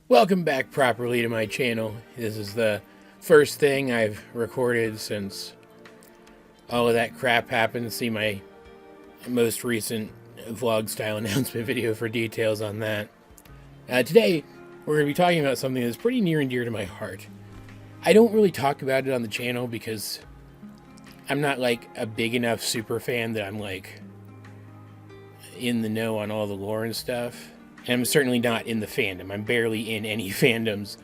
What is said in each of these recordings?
Welcome back properly to my channel. This is the first thing I've recorded since all of that crap happened. See my most recent vlog style announcement video for details on that. Today, we're going to be talking about something that's pretty near and dear to my heart. I don't really talk about it on the channel because I'm not like a big enough super fan that I'm like in the know on all the lore and stuff. And I'm certainly not in the fandom. I'm barely in any fandoms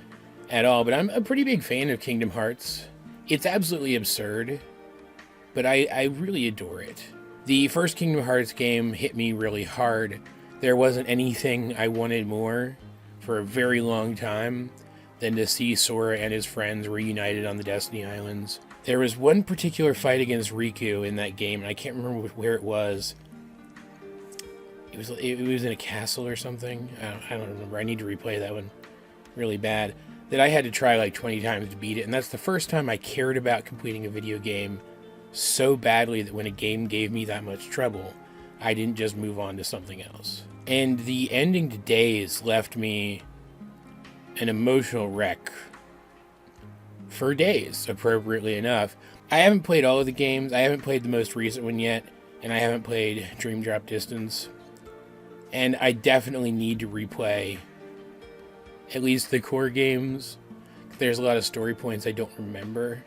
at all, but I'm a pretty big fan of Kingdom Hearts. It's absolutely absurd, but I really adore it. The first Kingdom Hearts game hit me really hard. There wasn't anything I wanted more for a very long time than to see Sora and his friends reunited on the Destiny Islands. There was one particular fight against Riku in that game, and I can't remember where it was. It was in a castle or something. I don't remember. I need to replay that one really bad. That I had to try like 20 times to beat it. And that's the first time I cared about completing a video game so badly that when a game gave me that much trouble, I didn't just move on to something else. And the ending to Days left me an emotional wreck for days, appropriately enough. I haven't played all of the games. I haven't played the most recent one yet. And I haven't played Dream Drop Distance. And I definitely need to replay at least the core games. There's a lot of story points I don't remember.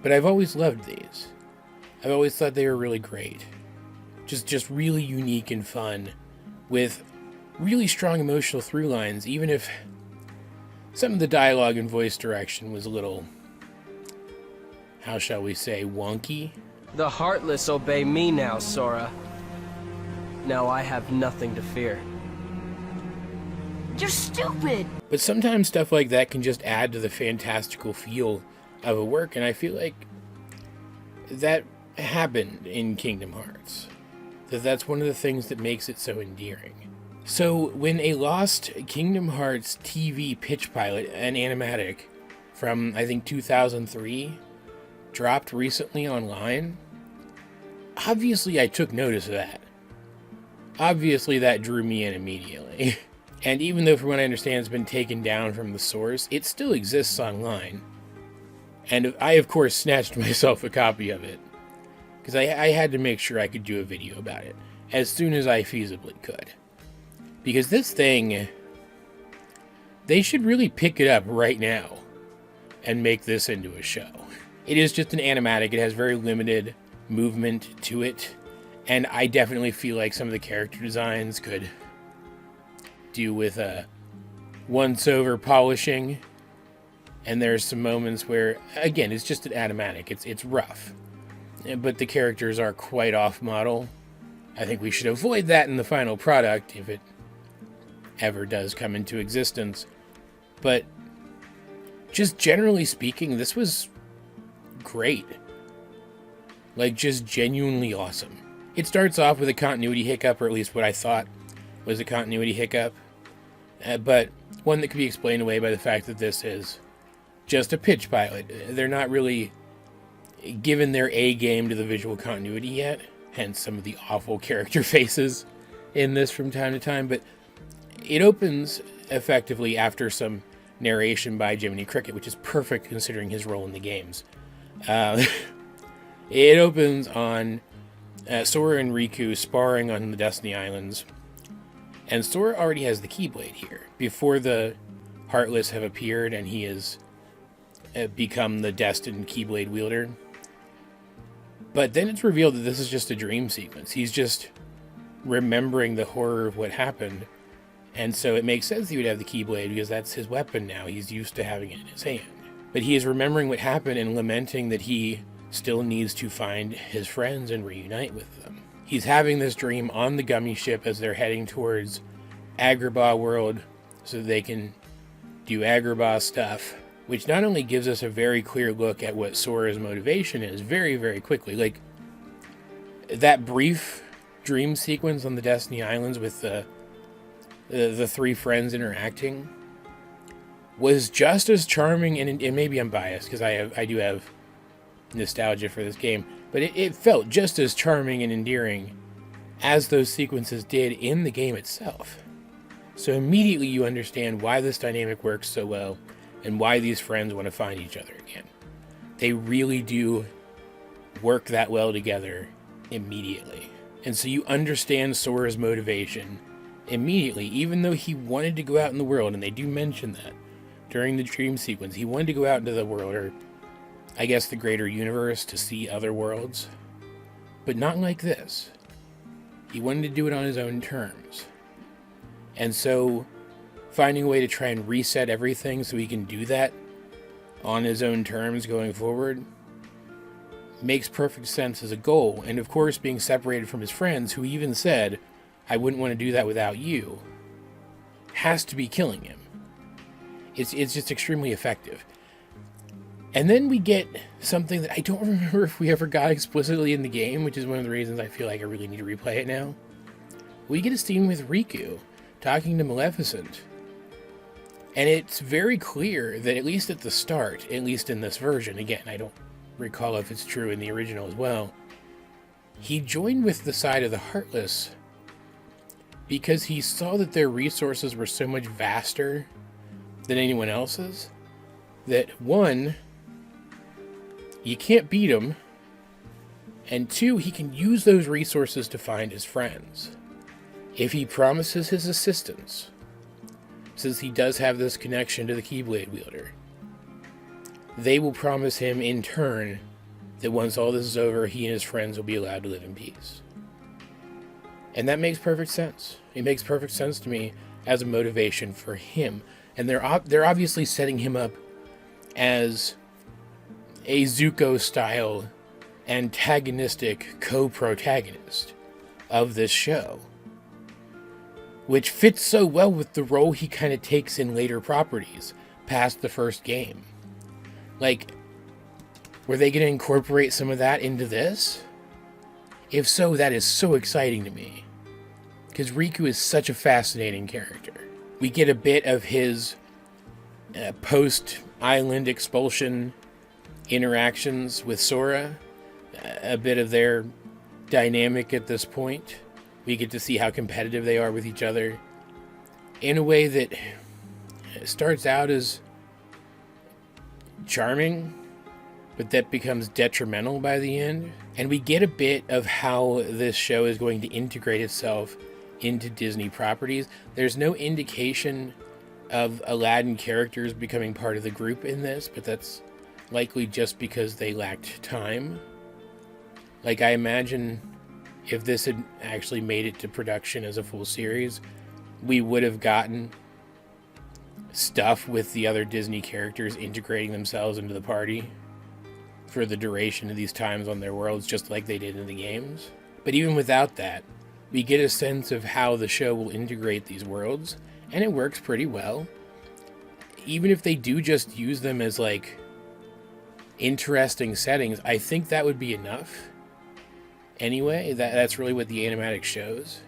But I've always loved these. I've always thought they were really great. Just really unique and fun. With really strong emotional through lines, even if some of the dialogue and voice direction was a little, how shall we say, wonky. The Heartless obey me now, Sora. Now I have nothing to fear. You're stupid! But sometimes stuff like that can just add to the fantastical feel of a work, and I feel like that happened in Kingdom Hearts. That's one of the things that makes it so endearing. So when a lost Kingdom Hearts TV pitch pilot, an animatic from, I think, 2003, dropped recently online, obviously I took notice of that. Obviously, that drew me in immediately. And even though, from what I understand, it's been taken down from the source, it still exists online. And I, of course, snatched myself a copy of it. Because I had to make sure I could do a video about it as soon as I feasibly could. Because this thing, they should really pick it up right now and make this into a show. It is just an animatic. It has very limited movement to it. And I definitely feel like some of the character designs could do with a once-over polishing. And there's some moments where, again, it's just an animatic. It's rough. But the characters are quite off-model. I think we should avoid that in the final product if it ever does come into existence. But just generally speaking, this was great. Like, just genuinely awesome. It starts off with a continuity hiccup, or at least what I thought was a continuity hiccup. But one that could be explained away by the fact that this is just a pitch pilot. They're not really given their A game to the visual continuity yet. Hence some of the awful character faces in this from time to time. But it opens effectively after some narration by Jiminy Cricket, which is perfect considering his role in the games. It opens on Sora and Riku sparring on the Destiny Islands. And Sora already has the Keyblade here. Before the Heartless have appeared and he has become the destined Keyblade wielder. But then it's revealed that this is just a dream sequence. He's just remembering the horror of what happened. And so it makes sense he would have the Keyblade because that's his weapon now. He's used to having it in his hand. But he is remembering what happened and lamenting that he still needs to find his friends and reunite with them. He's having this dream on the gummy ship as they're heading towards Agrabah world so they can do Agrabah stuff, which not only gives us a very clear look at what Sora's motivation is very, very quickly. Like, that brief dream sequence on the Destiny Islands with the three friends interacting was just as charming, and maybe I'm biased because I do have nostalgia for this game, but it felt just as charming and endearing as those sequences did in the game itself. So immediately you understand why this dynamic works so well and why these friends want to find each other again. They really do work that well together immediately. And so you understand Sora's motivation immediately, even though he wanted to go out in the world, and they do mention that during the dream sequence. He wanted to go out into the world, or I guess the greater universe, to see other worlds. But not like this. He wanted to do it on his own terms. And so, finding a way to try and reset everything so he can do that on his own terms going forward makes perfect sense as a goal. And of course, being separated from his friends, who even said, "I wouldn't want to do that without you," has to be killing him. It's just extremely effective. And then we get something that I don't remember if we ever got explicitly in the game, which is one of the reasons I feel like I really need to replay it now. We get a scene with Riku talking to Maleficent. And it's very clear that, at least at the start, at least in this version, again, I don't recall if it's true in the original as well, he joined with the side of the Heartless because he saw that their resources were so much vaster than anyone else's, that one, you can't beat him, and two, he can use those resources to find his friends. If he promises his assistance, since he does have this connection to the Keyblade wielder, they will promise him in turn that once all this is over, he and his friends will be allowed to live in peace. And that makes perfect sense. It makes perfect sense to me as a motivation for him. And they're obviously setting him up as a Zuko-style antagonistic co-protagonist of this show, which fits so well with the role he kind of takes in later properties past the first game. Like, were they going to incorporate some of that into this? If so, that is so exciting to me, because Riku is such a fascinating character. We get a bit of his post-island expulsion interactions with Sora, a bit of their dynamic at this point. We get to see how competitive they are with each other in a way that starts out as charming, but that becomes detrimental by the end. And we get a bit of how this show is going to integrate itself into Disney properties. There's no indication of Aladdin characters becoming part of the group in this, but that's likely just because they lacked time. Like, I imagine if this had actually made it to production as a full series, we would have gotten stuff with the other Disney characters integrating themselves into the party for the duration of these times on their worlds, just like they did in the games. But even without that, we get a sense of how the show will integrate these worlds, and it works pretty well. Even if they do just use them as, like, interesting settings, I think that would be enough. Anyway, that's really what the animatic shows.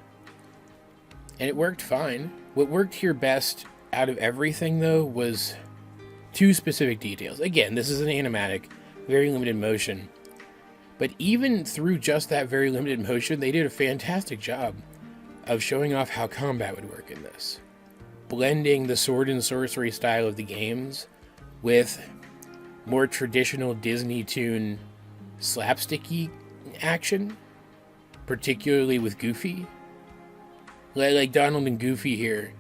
And it worked fine. What worked here best out of everything, though, was two specific details. Again, this is an animatic, very limited motion. But even through just that very limited motion, they did a fantastic job of showing off how combat would work in this. Blending the sword and sorcery style of the games with more traditional Disney toon slapsticky action, particularly with Goofy. Like Donald and Goofy here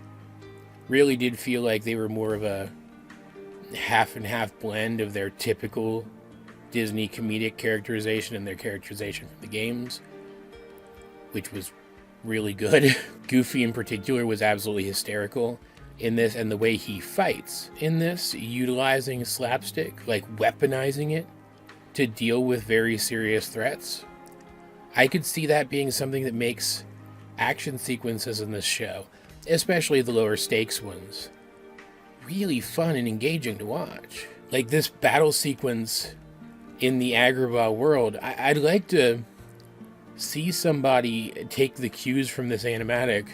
really did feel like they were more of a half and half blend of their typical Disney comedic characterization and their characterization from the games, which was really good. Goofy in particular was absolutely hysterical in this, and the way he fights in this, utilizing slapstick, like weaponizing it to deal with very serious threats. I could see that being something that makes action sequences in this show, especially the lower stakes ones, really fun and engaging to watch. Like this battle sequence in the Agrabah world, I'd like to see somebody take the cues from this animatic,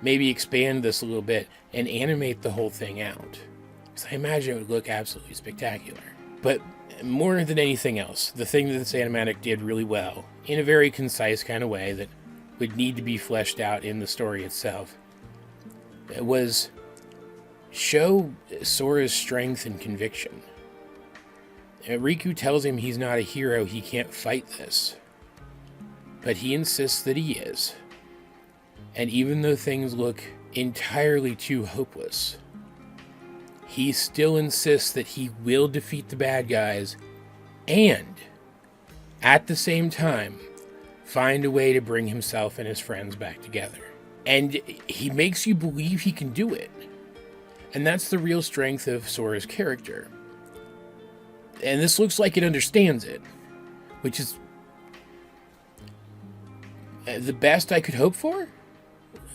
maybe expand this a little bit, and animate the whole thing out. Because I imagine it would look absolutely spectacular. But more than anything else, the thing that this animatic did really well, in a very concise kind of way that would need to be fleshed out in the story itself, was show Sora's strength and conviction. Riku tells him he's not a hero, he can't fight this. But he insists that he is. And even though things look entirely too hopeless, he still insists that he will defeat the bad guys and, at the same time, find a way to bring himself and his friends back together. And he makes you believe he can do it. And that's the real strength of Sora's character. And this looks like it understands it, which is the best I could hope for.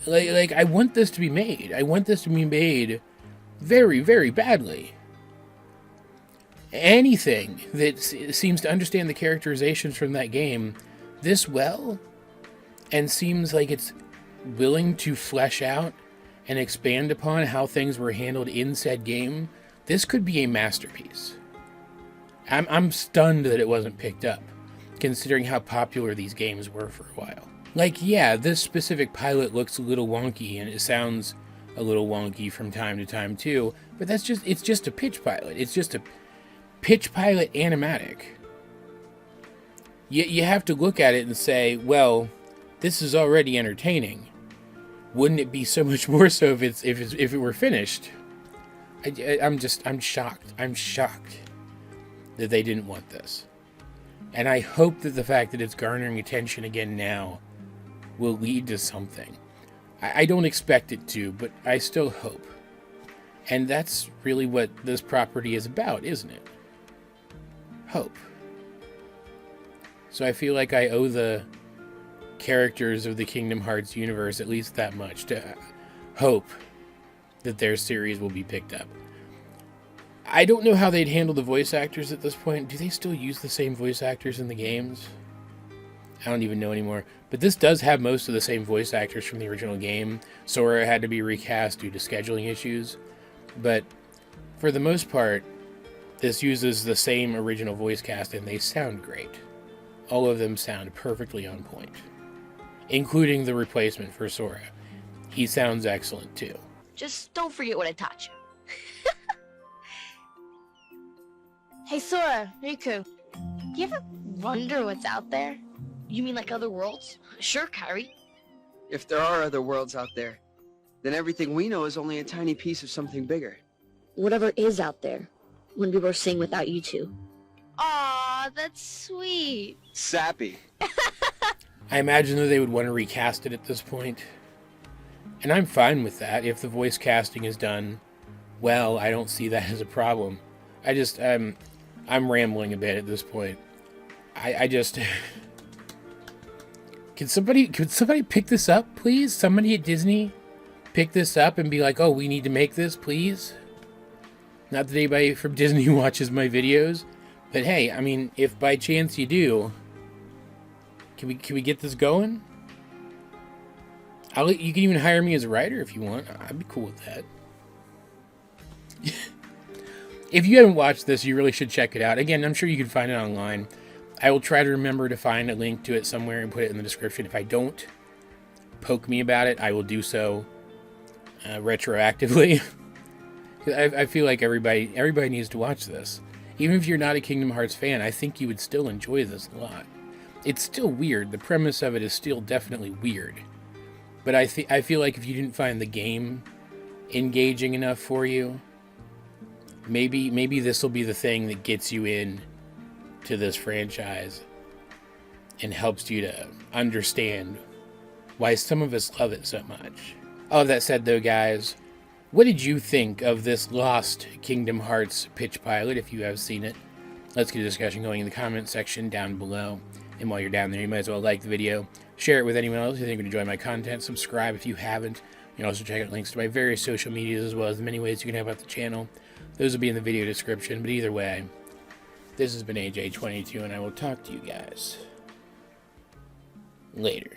Like I want this to be made. I want this to be made very, very badly. Anything that seems to understand the characterizations from that game this well, and seems like it's willing to flesh out and expand upon how things were handled in said game, this could be a masterpiece. I'm stunned that it wasn't picked up, considering how popular these games were for a while. Like, yeah, this specific pilot looks a little wonky, and it sounds a little wonky from time to time too, but it's just a pitch pilot. It's just a pitch pilot animatic. You have to look at it and say, well, this is already entertaining. Wouldn't it be so much more so if it were finished? I'm shocked. I'm shocked that they didn't want this. And I hope that the fact that it's garnering attention again now will lead to something. I don't expect it to, but I still hope. And that's really what this property is about, isn't it? Hope. So I feel like I owe the characters of the Kingdom Hearts universe at least that much to hope that their series will be picked up. I don't know how they'd handle the voice actors at this point. Do they still use the same voice actors in the games? I don't even know anymore. But this does have most of the same voice actors from the original game. Sora had to be recast due to scheduling issues. But for the most part, this uses the same original voice cast and they sound great. All of them sound perfectly on point. Including the replacement for Sora. He sounds excellent too. Just don't forget what I taught you. Hey Sora, Riku, do you ever wonder what's out there? You mean like other worlds? Sure, Kairi. If there are other worlds out there, then everything we know is only a tiny piece of something bigger. Whatever is out there, wouldn't be worth seeing without you two. Aw, that's sweet. Sappy. I imagine that they would want to recast it at this point. And I'm fine with that. If the voice casting is done well, I don't see that as a problem. I'm rambling a bit at this point. I just... Could somebody pick this up, please? Somebody at Disney pick this up and be like, oh, we need to make this, please? Not that anybody from Disney watches my videos, but hey, I mean, if by chance you do, can we get this going? You can even hire me as a writer if you want. I'd be cool with that. If you haven't watched this, you really should check it out. Again, I'm sure you can find it online. I will try to remember to find a link to it somewhere and put it in the description. If I don't, poke me about it. I will do so retroactively. I feel like everybody needs to watch this. Even if you're not a Kingdom Hearts fan, I think you would still enjoy this a lot. It's still weird. The premise of it is still definitely weird. But I feel like if you didn't find the game engaging enough for you, maybe this will be the thing that gets you in to this franchise and helps you to understand why some of us love it so much. All of that said though, guys, what did you think of this Lost Kingdom Hearts pitch pilot, if you have seen it? Let's get a discussion going in the comment section down below. And while you're down there, you might as well like the video, share it with anyone else who think would enjoy my content, subscribe if you haven't. You can also check out links to my various social medias as well as the many ways you can help out the channel. Those will be in the video description, but either way, this has been AJ22, and I will talk to you guys later.